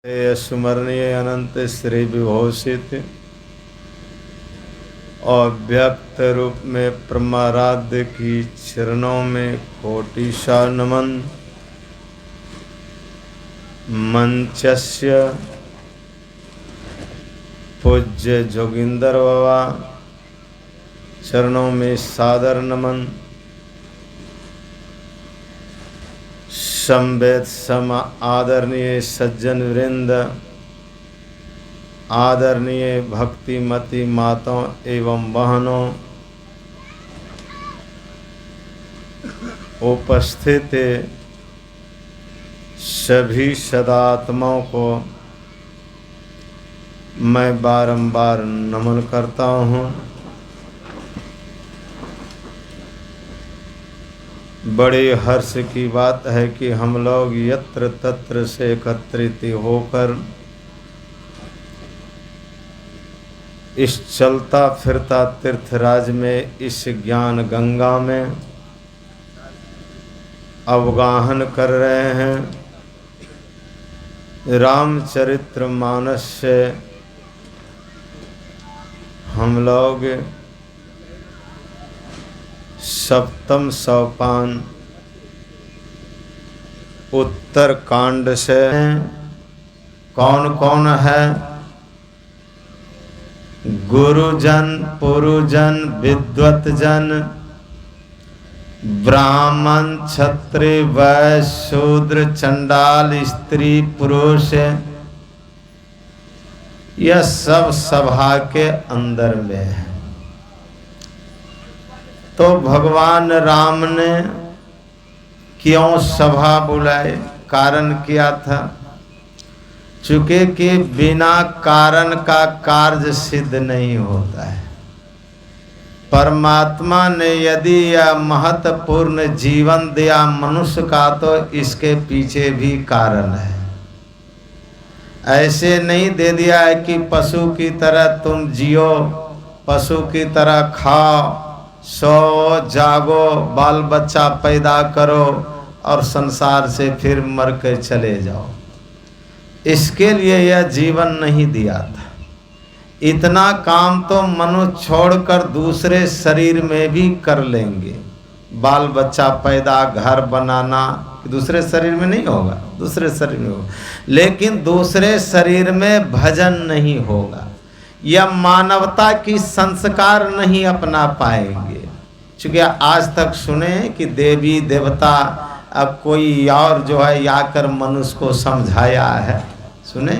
स्मरणीय अनंत श्री विभूषित और व्यक्त रूप में परमाराध्य की चरणों में कोटि सा नमन। मंचस्य पूज्य जोगिंदर बाबा चरणों में सादर नमन। संवेद सम आदरणीय सज्जन वृंद, आदरणीय भक्तिमती माताओं एवं बहनों, उपस्थित सभी सदात्माओं को मैं बारंबार नमन करता हूँ। बड़े हर्ष की बात है कि हम लोग यत्र तत्र से एकत्रित होकर इस चलता फिरता तीर्थराज में इस ज्ञान गंगा में अवगाहन कर रहे हैं। रामचरितमानस से हम लोग सप्तम सोपान उत्तर कांड से कौन कौन है? गुरुजन, पुरुजन, विद्वतजन, ब्राह्मण, क्षत्रिय, वैश्य, शूद्र, चंडाल, स्त्री, पुरुष, यह सब सभा के अंदर में है। तो भगवान राम ने क्यों सभा बुलाई? कारण क्या था? चूंकि कि बिना कारण का कार्य सिद्ध नहीं होता है। परमात्मा ने यदि यह महत्वपूर्ण जीवन दिया मनुष्य का तो इसके पीछे भी कारण है। ऐसे नहीं दे दिया है कि पशु की तरह तुम जियो, पशु की तरह खाओ, सो, जागो, बाल बच्चा पैदा करो और संसार से फिर मर के चले जाओ। इसके लिए यह जीवन नहीं दिया था। इतना काम तो मनुष्य छोड़कर दूसरे शरीर में भी कर लेंगे। बाल बच्चा पैदा, घर बनाना दूसरे शरीर में नहीं होगा, दूसरे शरीर में होगा, लेकिन दूसरे शरीर में भजन नहीं होगा। यह मानवता की संस्कार नहीं अपना पाएंगे। चूँकि आज तक सुने कि देवी देवता, अब कोई और जो है आकर मनुष्य को समझाया है, सुने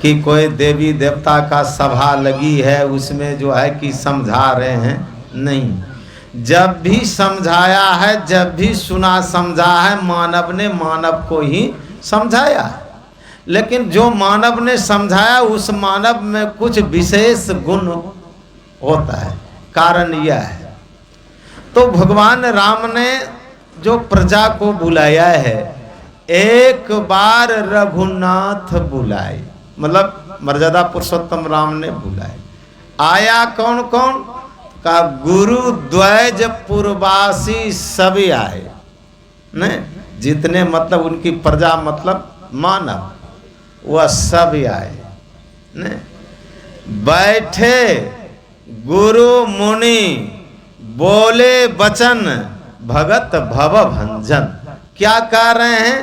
कि कोई देवी देवता का सभा लगी है, उसमें जो है कि समझा रहे हैं? नहीं। जब भी समझाया है, जब भी सुना समझा है, मानव ने मानव को ही समझाया है। लेकिन जो मानव ने समझाया उस मानव में कुछ विशेष गुण होता है। कारण यह है, तो भगवान राम ने जो प्रजा को बुलाया है, एक बार रघुनाथ बुलाए, मतलब मर्यादा पुरुषोत्तम राम ने बुलाए। आया कौन कौन का? गुरु द्वैज पूर्वासी सभी आए ने, जितने मतलब उनकी प्रजा मतलब मानव, वह सब आए ने। बैठे गुरु मुनि, बोले वचन भगत भव भंजन। क्या कह रहे हैं?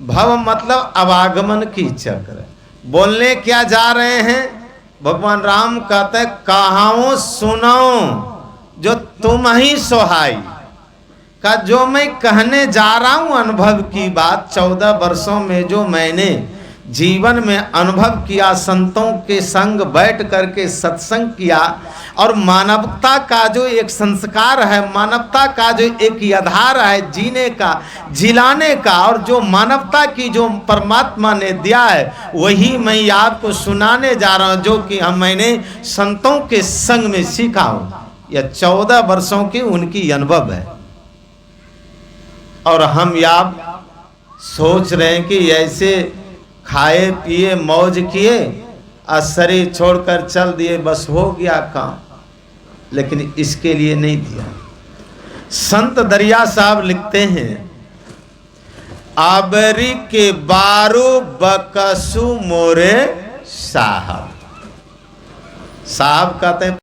भव मतलब आवागमन की चक्र। बोलने क्या जा रहे हैं? भगवान राम कहते कहाऊं सुनो जो तुम ही सोहाई का। जो मैं कहने जा रहा हूं अनुभव की बात, 14 वर्षों में जो मैंने जीवन में अनुभव किया, संतों के संग बैठ करके सत्संग किया, और मानवता का जो एक संस्कार है, मानवता का जो एक आधार है जीने का, जिलाने का, और जो मानवता की जो परमात्मा ने दिया है, वही मैं आपको सुनाने जा रहा हूँ, जो कि मैंने संतों के संग में सीखा हूँ। यह 14 वर्षों की उनकी अनुभव है। और हम आप सोच रहे हैं कि ऐसे खाए पिए मौज किए और शरीर छोड़कर चल दिए, बस हो गया काम। लेकिन इसके लिए नहीं दिया। संत दरिया साहब लिखते हैं, आबरी के बारू बकसु मोरे साहब। साहब कहते हैं